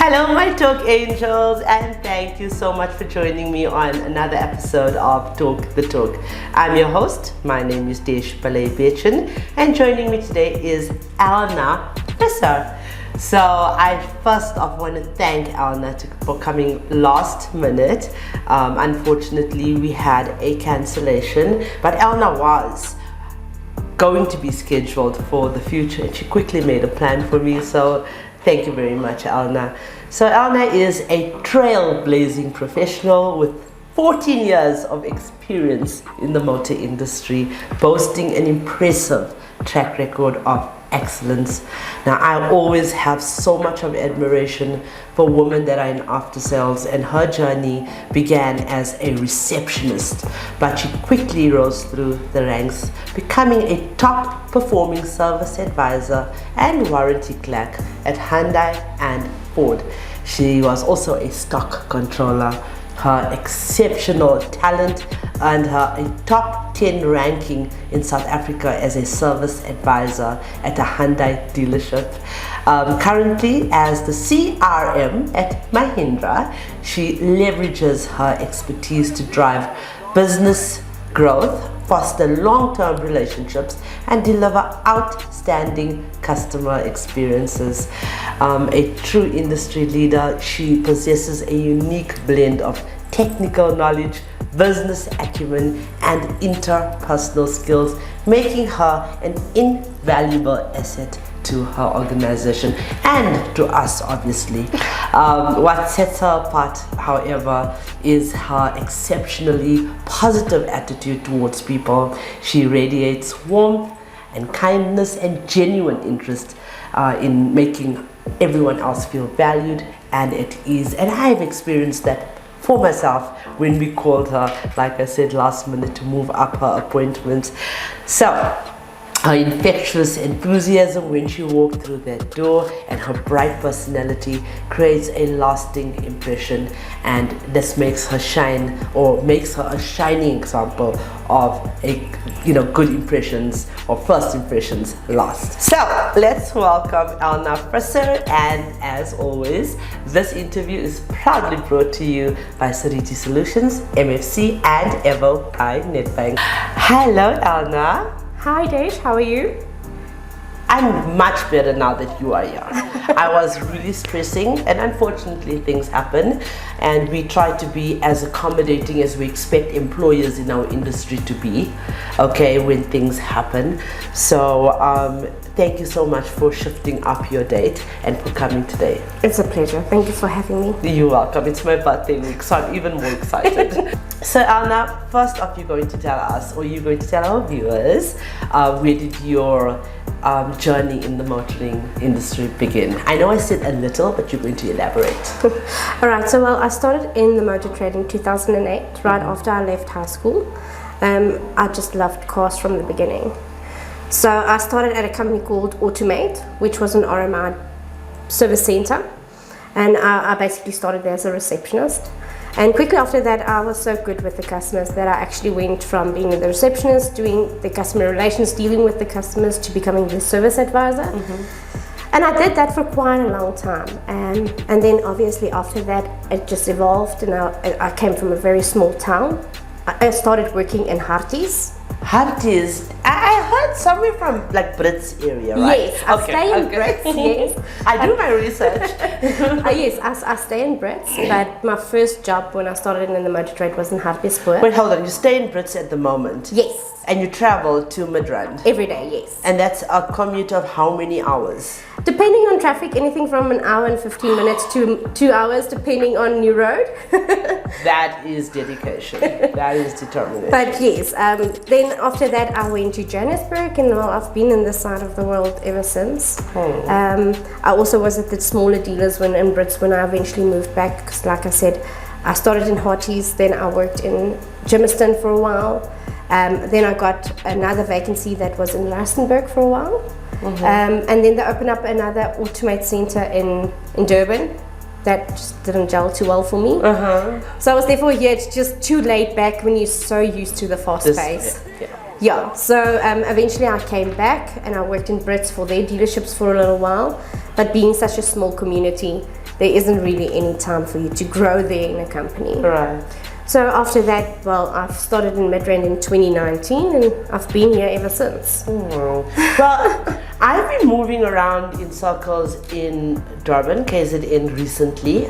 Hello, my Talk Angels, and thank you so much for joining me on another episode of Talk the Talk. I'm your host. My name is Desh Balay-Bechin, and joining me today is Elna Visser. So I first off want to thank Elna for coming last minute. Unfortunately, we had a cancellation, but Elna was going to be scheduled for the future, and she quickly made a plan for me. So thank you very much, Elna. So Elna is a trailblazing professional with 14 years of experience in the motor industry, boasting an impressive track record of excellence. Now, I always have so much of admiration for women that are in after sales, and her journey began as a receptionist, but she quickly rose through the ranks, becoming a top performing service advisor and warranty clerk at Hyundai and Ford. She was also a stock controller. Her exceptional talent earned her a top 10 ranking in South Africa as a service advisor at a Hyundai dealership. Currently, as the CRM at Mahindra, she leverages her expertise to drive business growth, foster long-term relationships, and deliver outstanding customer experiences. A true industry leader, she possesses a unique blend of technical knowledge, business acumen, and interpersonal skills, making her an invaluable asset to her organization and to us, obviously. What sets her apart, however, is her exceptionally positive attitude towards people. She radiates warmth and kindness and genuine interest in making everyone else feel valued and at ease. And I have experienced that for myself when we called her, like I said, last minute to move up her appointments. So her infectious enthusiasm when she walked through that door and her bright personality creates a lasting impression, and this makes her shine, or makes her a shining example of good impressions, or first impressions last. So let's welcome Elna Visser, and as always, this interview is proudly brought to you by Sariti Solutions, MFC, and Evo by Nedbank. Hello, Elna. Hi Desh, how are you? I'm much better now that you are here. I was really stressing, and unfortunately things happen, and we try to be as accommodating as we expect employers in our industry to be, okay, when things happen. So thank you so much for shifting up your date and for coming today. It's a pleasure. Thank you for having me. You're welcome. It's my birthday week, so I'm even more excited. So Elna, first off, you're going to tell us, or you're going to tell our viewers, where did your journey in the motoring industry begin? I know I said a little, but you're going to elaborate. Alright, so I started in the motor trade in 2008, right after I left high school. I just loved cars from the beginning. So I started at a company called Automate, which was an RMI service center, and I basically started there as a receptionist. And quickly after that, I was so good with the customers that I actually went from being the receptionist, doing the customer relations, dealing with the customers, to becoming the service advisor. And I did that for quite a long time. And then obviously after that, it just evolved, and I came from a very small town. I started working in Harties. Harties? I heard somewhere from like Brits area, right? Yes, I stay in Brits, yes. I do my research. Yes, I stay in Brits, but my first job when I started in the motor trade was in Hartbeespoort. Wait, hold on, you stay in Brits at the moment? Yes. And you travel to Midrand? Every day, yes. And that's a commute of how many hours? Depending on traffic, anything from an hour and 15 minutes to 2 hours, depending on new road. That is dedication. That is determination. But yes, then after that I went to Johannesburg, and I've been in this side of the world ever since. I also was at the smaller dealers in Brits when I eventually moved back, because like I said, I started in Harties, then I worked in Germiston for a while. Then I got another vacancy that was in Rustenburg for a while. And then they opened up another Automate center in Durban. That just didn't gel too well for me. So I was there for a year. It's just too laid back when you're so used to the fast pace. Yeah, so eventually I came back and I worked in Brits for their dealerships for a little while. But being such a small community, there isn't really any time for you to grow there in a company. Right. So after that, well, I've started in Midrand in 2019 and I've been here ever since. Oh. Well, I've been moving around in circles in Durban, KZN recently,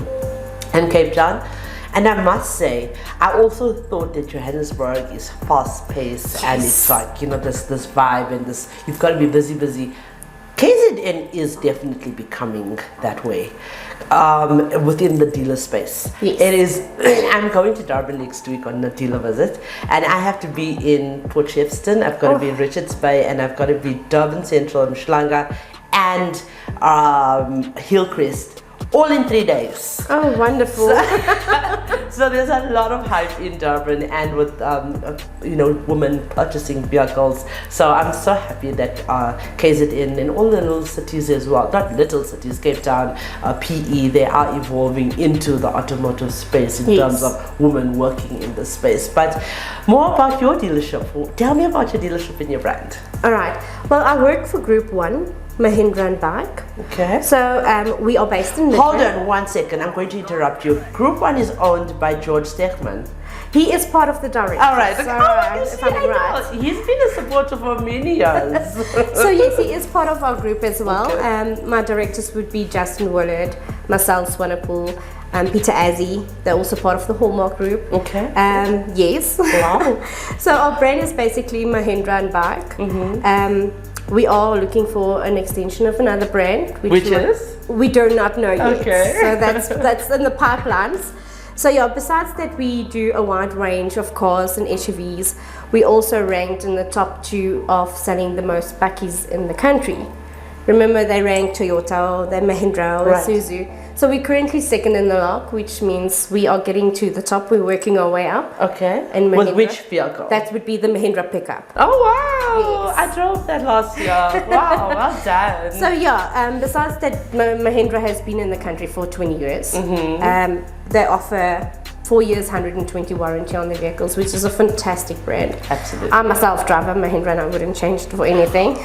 and Cape Town. And I must say, I also thought that Johannesburg is fast-paced, and it's like, this vibe and this, you've got to be busy. KZN is definitely becoming that way within the dealer space. Yes. It is. I'm going to Durban next week on a dealer visit, and I have to be in Port Shepstone, I've got to be in Richards Bay, and I've got to be Durban Central, Mshlanga, and Hillcrest, all in 3 days. Oh, wonderful. So there's a lot of hype in Durban, and with women purchasing vehicles. So I'm so happy that KZN and all the little cities as well, not little cities, Cape Town, PE, they are evolving into the automotive space in terms of women working in the space. But more about your dealership. Tell me about your dealership and your brand. All right. Well, I work for Group 1, Mahindra and Bike. Okay. So we are based in Midrand. Hold on 1 second, I'm going to interrupt you. Group 1 is owned by George Stegman. He is part of the director. All right. So, if I'm right. He's been a supporter for many years. So yes, he is part of our group as well. Okay. My directors would be Justin Willard, Marcel Swanepoel, Peter Azzi. They're also part of the Hallmark group. Okay. Yes. Wow. So our brand is basically Mahindra and Bike. Mm-hmm. We are looking for an extension of another brand, which is? We do not know yet. Okay. So that's in the pipelines. So yeah, besides that, we do a wide range of cars and SUVs. We also ranked in the top 2 of selling the most bakkies in the country. Remember, they ranked Toyota, then Mahindra, or Isuzu. So we're currently second in the log, which means we are getting to the top. We're working our way up. Okay. And with which vehicle? That would be the Mahindra pickup. Oh wow! Yes. I drove that last year. Wow, well done. So yeah, besides that, Mahindra has been in the country for 20 years. Mm-hmm. They offer 4 years 120 warranty on the vehicles, which is a fantastic brand. Absolutely. I'm a self-driver, Mahindra, and I wouldn't change it for anything.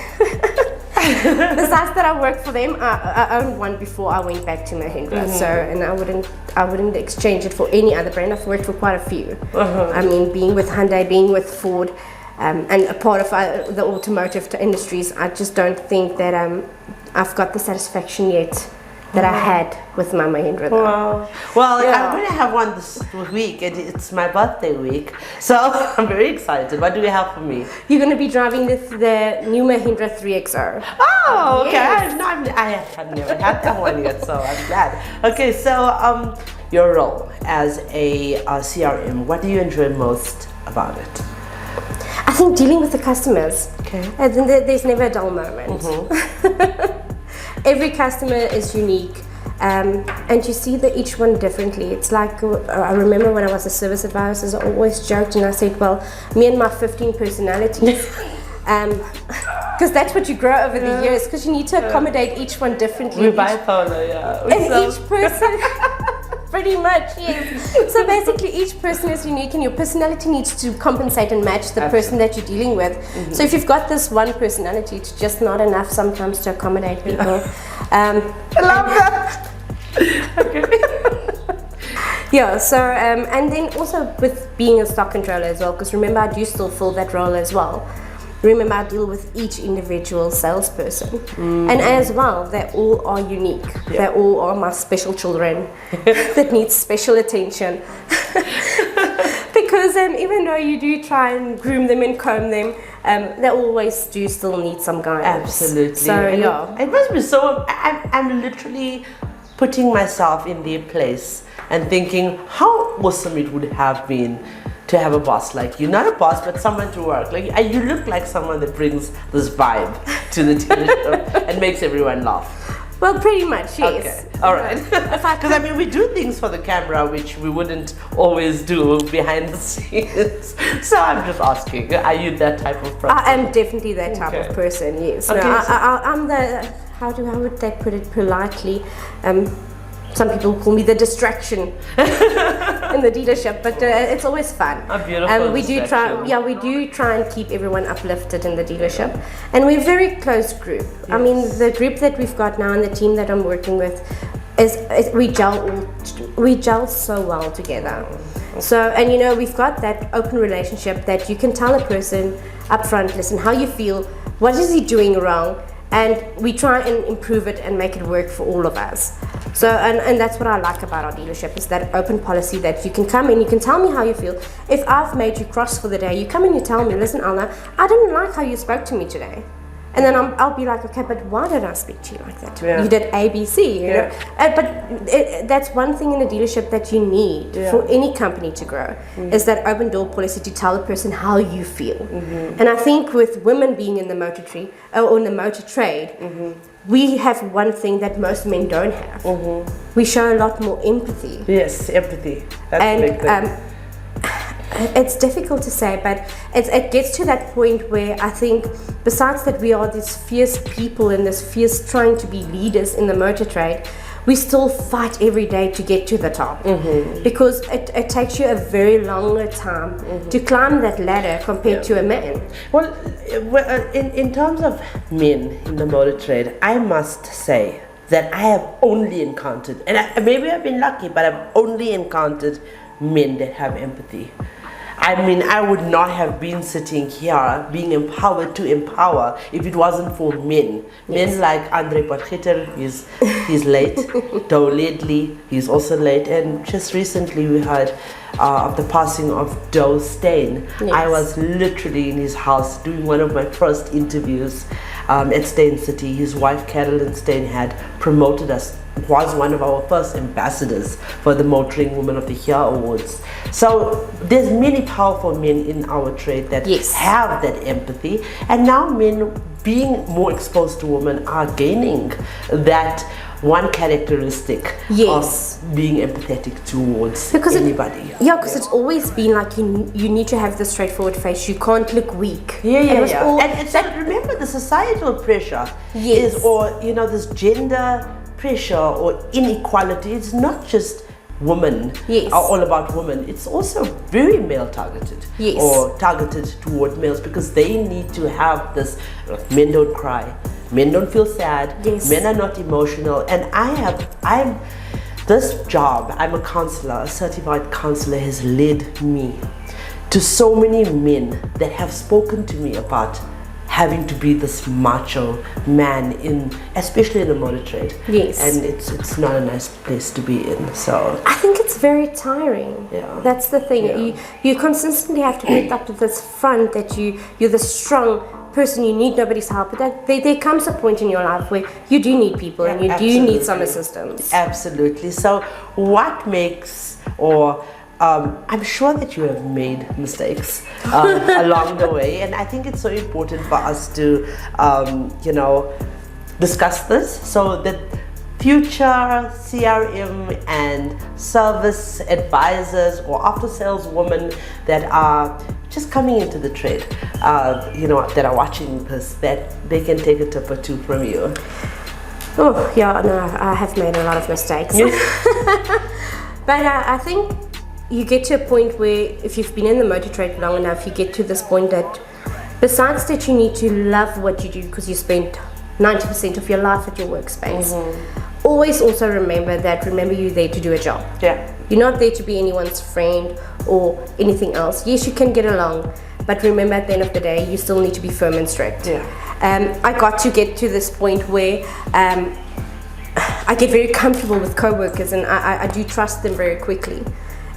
Besides that, I worked for them. I owned one before I went back to Mahindra, so and I wouldn't exchange it for any other brand. I've worked for quite a few. I mean, being with Hyundai, being with Ford, and a part of the automotive industries, I just don't think that I've got the satisfaction yet that I had with my Mahindra. Wow. Well, I'm going to have one this week, and it's my birthday week, so I'm very excited. What do you have for me? You're going to be driving the new Mahindra 3XO. Oh, okay. Yes. I have never had that one yet, so I'm glad. Okay, so your role as a CRM, what do you enjoy most about it? I think dealing with the customers. Okay. There's never a dull moment. Every customer is unique, and you see each one differently. It's like, I remember when I was a service advisor, I always joked and I said, well, me and my 15 personalities, because that's what you grow over the years, because you need to accommodate each one differently. We're bipolar, yeah. And each person, pretty much, yes. So basically each person is unique and your personality needs to compensate and match the person that you're dealing with. So if you've got this one personality, it's just not enough sometimes to accommodate people. I love that. Yeah, so and then also with being a stock controller as well, because remember I do still fill that role as well. Remember, I deal with each individual salesperson, and as well, they all are unique. They all are my special children that need special attention. Because even though you do try and groom them and comb them, they always do still need some guidance. Absolutely. So yeah, it must be so. I'm literally putting myself in their place and thinking how awesome it would have been to have a boss like you. Not a boss, but someone to work. Like you look like someone that brings this vibe to the dealership and makes everyone laugh. Well, pretty much, yes. Okay, all right. Because I mean, we do things for the camera which we wouldn't always do behind the scenes. So I'm just asking, are you that type of person? I am definitely that type of person. Yes. Okay, no, I'm the how would they put it politely? Some people call me the distraction in the dealership, but it's always fun. A beautiful we do try and keep everyone uplifted in the dealership, and we're a very close group. Yes. I mean, the group that we've got now and the team that I'm working with, we gel so well together. So, and you know, we've got that open relationship that you can tell a person up front, listen, how you feel, what is he doing wrong, and we try and improve it and make it work for all of us. So, and that's what I like about our dealership, is that open policy that you can come in, you can tell me how you feel. If I've made you cross for the day, you come and you tell me, listen, Elna, I didn't like how you spoke to me today. And then I'll be like, okay, but why did I speak to you like that? Yeah. You did A, B, C, you know? That's one thing in a dealership that you need for any company to grow, is that open door policy to tell a person how you feel. And I think with women being in the motor trade, or in the motor trade, we have one thing that most men don't have. We show a lot more empathy. Yes, empathy. That's a big thing. It's difficult to say, but it gets to that point where I think, besides that we are these fierce people and this fierce trying to be leaders in the motor trade, we still fight every day to get to the top, because it takes you a very long time to climb that ladder compared to a man. Well, in terms of men in the motor trade, I must say that I have only encountered, and maybe I've been lucky, but I've only encountered men that have empathy. I mean, I would not have been sitting here being empowered to empower if it wasn't for men. Men like Andre Potgieter, he's late. Doe Ledley, he's also late. And just recently we heard of the passing of Doe Steyn. I was literally in his house doing one of my first interviews at Steyn City. His wife Carolyn Steyn had promoted us, was one of our first ambassadors for the Motoring Woman of the Year Awards. So there's many powerful men in our trade that have that empathy, and now men being more exposed to women are gaining that one characteristic of being empathetic towards anybody. Because it's always been like you need to have the straightforward face. You can't look weak. And so remember, the societal pressure is, or you know, this gender pressure or inequality, it's not just women, are all about women. It's also very male targeted, or targeted toward males, because they need to have this, men don't cry, men don't feel sad, men are not emotional. And this job, I'm a counselor, a certified counselor, has led me to so many men that have spoken to me about having to be this macho man, especially in the motor trade. And it's not a nice place to be in. So I think it's very tiring. That's the thing. You consistently have to put up to this front that you're the strong person, you need nobody's help. But there comes a point in your life where you do need people, and you do need some assistance. Absolutely. So what makes, or I'm sure that you have made mistakes along the way, and I think it's so important for us to, discuss this, so that future CRM and service advisors or after sales women that are just coming into the trade, that are watching this, that they can take a tip or two from you. I have made a lot of mistakes. But I think you get to a point where, if you've been in the motor trade long enough, you get to this point that, besides that you need to love what you do, because you spend 90% of your life at your workspace, always also remember you're there to do a job. You're not there to be anyone's friend or anything else. Yes, you can get along, but remember, at the end of the day, you still need to be firm and strict. I got to get to this point where I get very comfortable with co-workers, and I do trust them very quickly.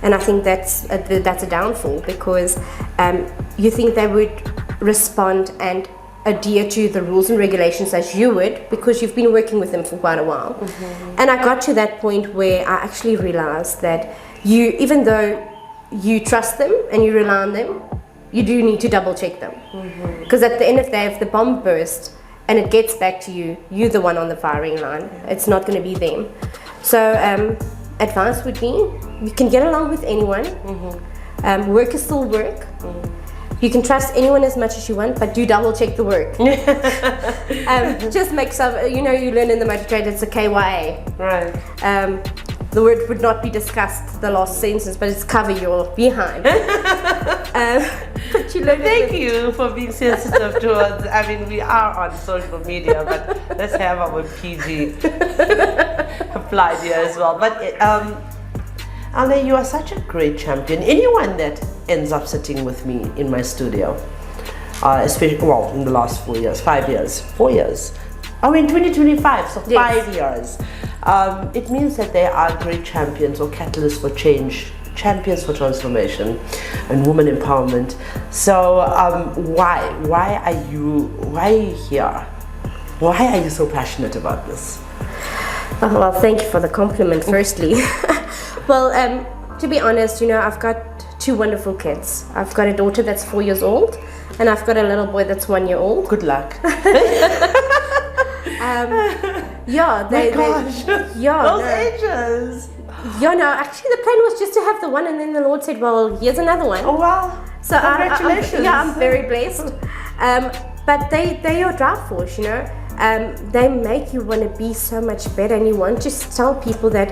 And I think that's a downfall, because you think they would respond and adhere to the rules and regulations as you would, because you've been working with them for quite a while. And I got to that point where I actually realized that even though you trust them and you rely on them, you do need to double check them. Because at the end of the day, if the bomb bursts and it gets back to you, you're the one on the firing line. It's not going to be them. So advice would be, you can get along with anyone. Work is still work. You can trust anyone as much as you want, but do double check the work. Just make some, you learn in the motor trade, it's a KYA. the word would not be discussed, the last sentence, but it's cover your behind. But you look Thank you for being sensitive towards, I mean, we are on social media, but let's have our PG applied here as well. But Elna, you are such a great champion. Anyone that ends up sitting with me in my studio, especially, well, in the last 4 years, 5 years, 4 years, in 2025, so Yes. 5 years, it means that they are great champions or catalysts for change, champions for transformation and women empowerment. So why are you here? Why are you so passionate about this? Oh, well, thank you for the compliment, firstly. Well, to be honest, I've got 2 wonderful kids. I've got a daughter that's 4 years old, and I've got a little boy that's 1 year old. Good luck. Yeah, Those ages. Yeah, no, actually the plan was just to have the one, and then the Lord said, well, here's another one. Oh wow. So Congratulations. I'm very blessed. But they are drive force, they make you want to be so much better, and you want to tell people that,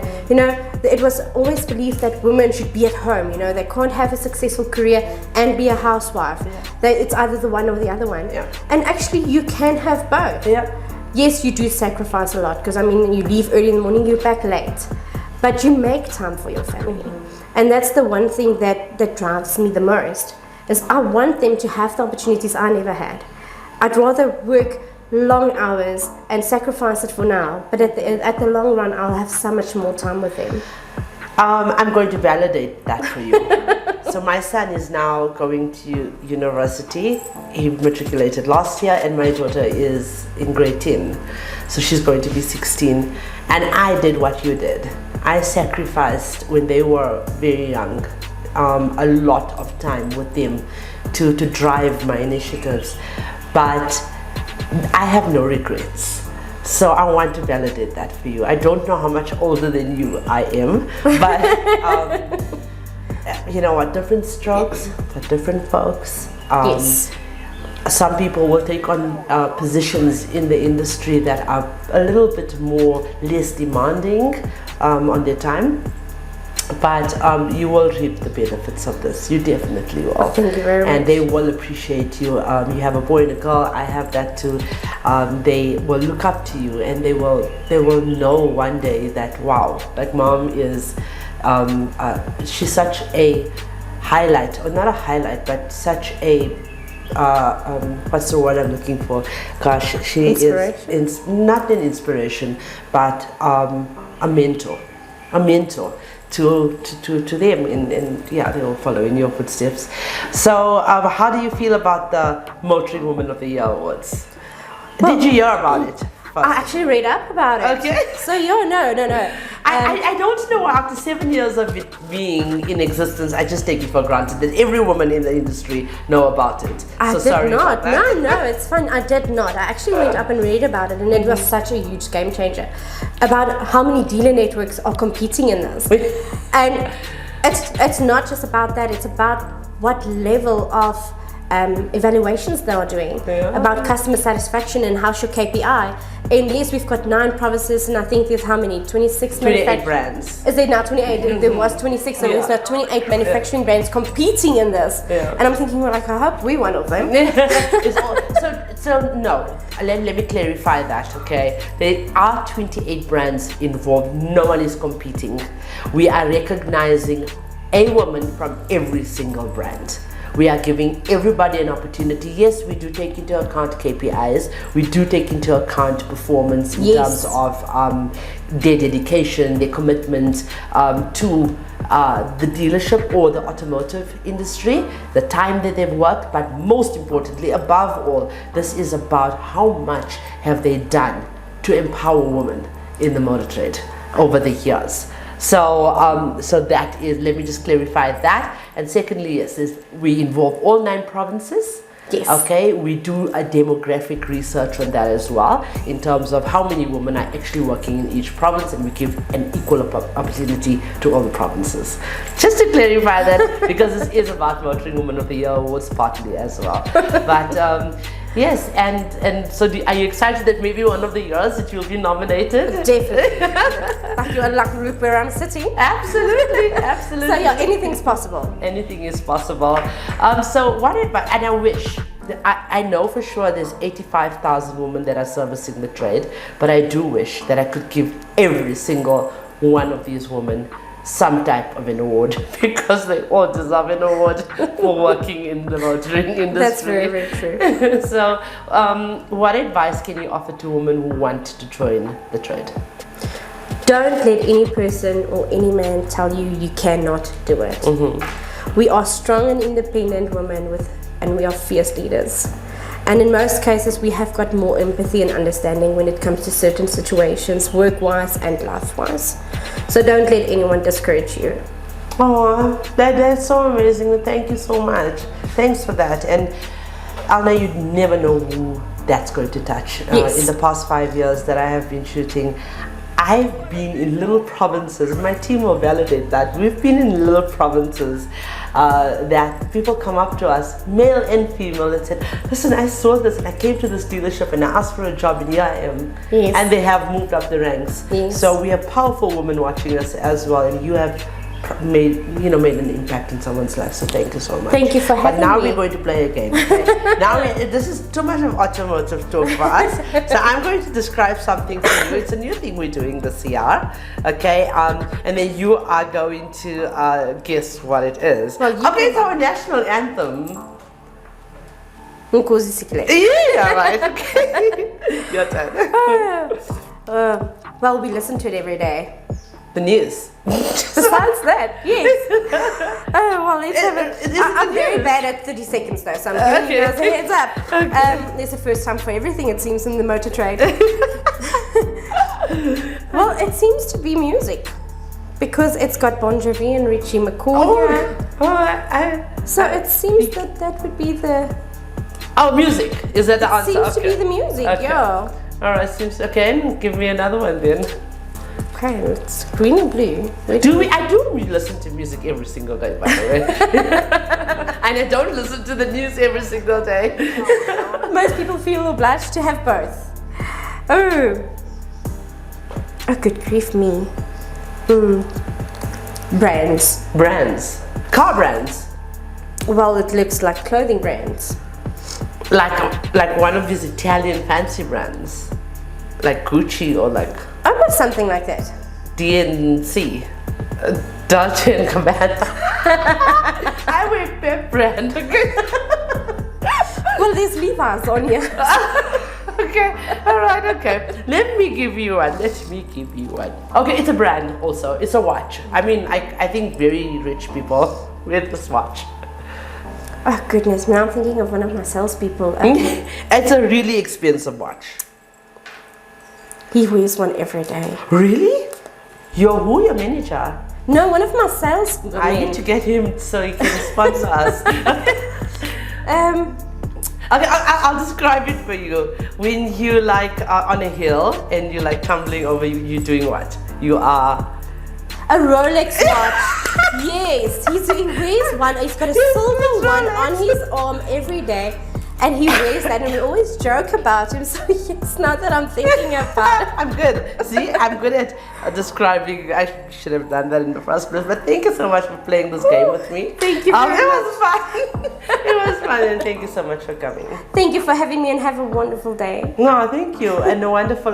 it was always believed that women should be at home, they can't have a successful career and be a housewife. Yeah. It's either the one or the other one. Yeah. And actually you can have both. Yeah. Yes, you do sacrifice a lot, because you leave early in the morning, you're back late, but you make time for your family. And that's the one thing that drives me the most, is I want them to have the opportunities I never had. I'd rather work long hours and sacrifice it for now, but at the long run I'll have so much more time with them. I'm going to validate that for you. So my son is now going to university. He matriculated last year, and my daughter is in grade 10. So she's going to be 16. And I did what you did. I sacrificed, when they were very young, a lot of time with them to drive my initiatives. But I have no regrets. So I want to validate that for you. I don't know how much older than you I am, but you know what, different strokes for different folks. Yes. Some people will take on positions in the industry that are a little bit less demanding on their time. But you will reap the benefits of this. You definitely will. Thank you very much. And they will appreciate you. You have a boy and a girl. I have that too. They will look up to you, and they will know one day that, wow, like mom is, she's such a highlight, or not a highlight, but such a what's the word I'm looking for? Gosh, she is not an inspiration, but a mentor to them, and yeah, they will follow in your footsteps. So how do you feel about the Motoring Woman of the Year awards? Did you hear about it? I actually read up about it. Okay. So no. I don't know, after 7 years of it being in existence, I just take it for granted that every woman in the industry know about it. I so did sorry not. about that. No, it's fine. I did not. I actually went up and read about it, and it was such a huge game changer about how many dealer networks are competing in this. And it's not just about that. It's about what level of evaluations they are doing, about customer satisfaction and how's your KPI. And yes, we've got 9 provinces, and I think there's how many? 28 brands. Is there now 28? There was 26, so there's now 28 manufacturing brands competing in this. And I'm thinking, well, like, I hope we're one of them. So no, let me clarify that, okay? There are 28 brands involved. No one is competing. We are recognizing a woman from every single brand. We are giving everybody an opportunity. Yes, we do take into account KPIs. We do take into account performance in terms of their dedication, their commitment to the dealership or the automotive industry, the time that they've worked, but most importantly, above all, this is about how much have they done to empower women in the motor trade over the years. So that is, let me just clarify that. And secondly, yes, we involve all 9 provinces. Yes. Okay, we do a demographic research on that as well, in terms of how many women are actually working in each province, and we give an equal opportunity to all the provinces. Just to clarify that, because this is about Motoring Woman of the Year awards partly as well. But Yes, and so are you excited that maybe one of the years that you'll be nominated? Definitely. Like you unlock where I'm sitting. Absolutely, absolutely. So yeah, anything's possible. Anything is possible. So what advice, and I wish, I know for sure there's 85,000 women that are servicing the trade, but I do wish that I could give every single one of these women some type of an award, because they all deserve an award for working in the motoring industry. That's very, very true. So what advice can you offer to women who want to join the trade? Don't let any person or any man tell you cannot do it. We are strong and independent women and we are fierce leaders. And in most cases, we have got more empathy and understanding when it comes to certain situations, work-wise and life-wise. So don't let anyone discourage you. Oh, that's so amazing. Thank you so much. Thanks for that. And Elna, you'd never know who that's going to touch. Yes. In the past 5 years that I have been shooting, I've been in little provinces, and my team will validate that. We've been in little provinces that people come up to us, male and female, and said, listen, I saw this and I came to this dealership and I asked for a job and here I am. Yes. And they have moved up the ranks. Yes. So we have powerful women watching us as well, and you have made an impact in someone's life. So thank you so much. Thank you for having me. But now we're going to play a game. Okay? Now this is too much of automotive talk for us. So I'm going to describe something for you. It's a new thing we're doing this year. Okay, and then you are going to guess what it is. Well, okay, it's our national anthem. Nkosi Sikile. Yeah, right. Okay. Your turn. Well, we listen to it every day. The news. Besides that, yes. Oh, well, let's have it. I'm very news? bad at 30 seconds though, so I'm giving you guys a heads up. Okay. There's a first time for everything, it seems, in the motor trade. Well, it seems to be music, because it's got Bon Jovi and Richie McCaw here. So it seems that would be the... Oh, music. Is that the answer? Seems to be the music, Okay. yeah. Alright, seems okay. Give me another one then. Okay, it's green and blue. I do listen to music every single day, by the way. And I don't listen to the news every single day. Most people feel obliged to have both. Oh, good grief me. Brands. Brands. Car brands. Well, it looks like clothing brands. Like one of these Italian fancy brands. Like Gucci or like... Almost something like that. DNC. Dolce and Gabbana. I wear Pep brand. Okay. Well, there's Levi's on here. Okay, alright, okay. Let me give you one. Okay, it's a brand also. It's a watch. I mean, I think very rich people wear this watch. Oh, goodness, now I'm thinking of one of my salespeople. It's a really expensive watch. He wears one every day. Really? Who your manager? No, one of my sales. I need to get him so he can sponsor us. Okay, I'll describe it for you. When you are on a hill and you're tumbling over, you're doing what? You are... A Rolex watch. Yes, he wears one. He's got a silver one on his arm every day. And he wears that, and we always joke about him. So yes, now that I'm thinking about it. I'm good. See, I'm good at describing. I should have done that in the first place. But thank you so much for playing this game with me. Thank you very much. It was fun. It was fun, and thank you so much for coming. Thank you for having me, and have a wonderful day. No, thank you, and a wonderful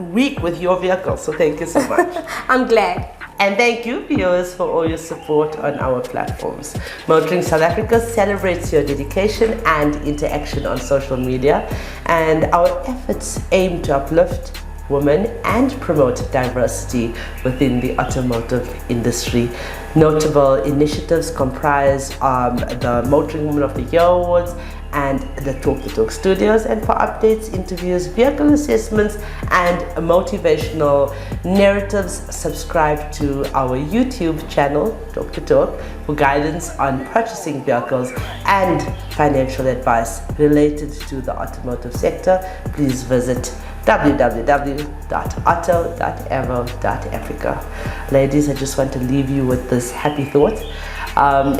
week with your vehicle. So thank you so much. I'm glad. And thank you, viewers, for all your support on our platforms. Motoring South Africa celebrates your dedication and interaction on social media, and our efforts aim to uplift women and promote diversity within the automotive industry. Notable initiatives comprise the Motoring Woman of the Year Awards and the Talk the Talk Studios. And for updates, interviews, vehicle assessments, and motivational narratives, subscribe to our YouTube channel, Talk the Talk, for guidance on purchasing vehicles and financial advice related to the automotive sector, please visit www.auto.evo.africa. Ladies, I just want to leave you with this happy thought.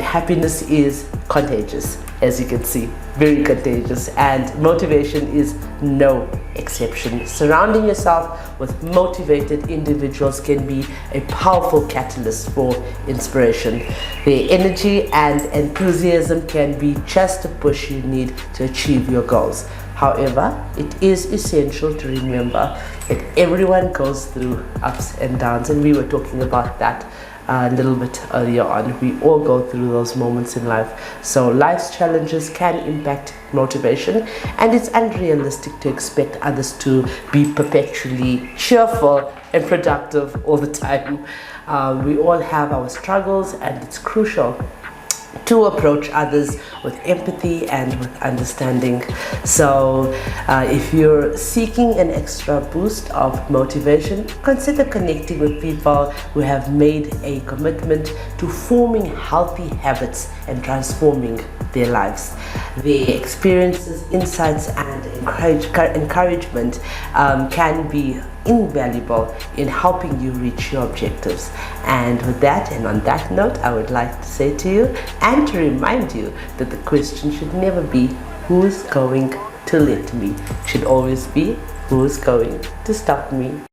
Happiness is contagious, as you can see, very contagious, and motivation is no exception. Surrounding yourself with motivated individuals can be a powerful catalyst for inspiration. Their energy and enthusiasm can be just the push you need to achieve your goals. However, it is essential to remember that everyone goes through ups and downs, and we were talking about that a little bit earlier on. We all go through those moments in life. So life's challenges can impact motivation, and it's unrealistic to expect others to be perpetually cheerful and productive all the time. We all have our struggles, and it's crucial to approach others with empathy and with understanding. So if you're seeking an extra boost of motivation, consider connecting with people who have made a commitment to forming healthy habits and transforming their lives. Their experiences, insights, and encouragement can be invaluable in helping you reach your objectives. And with that, and on that note, I would like to say to you and to remind you that the question should never be who's going to let me. It should always be who's going to stop me.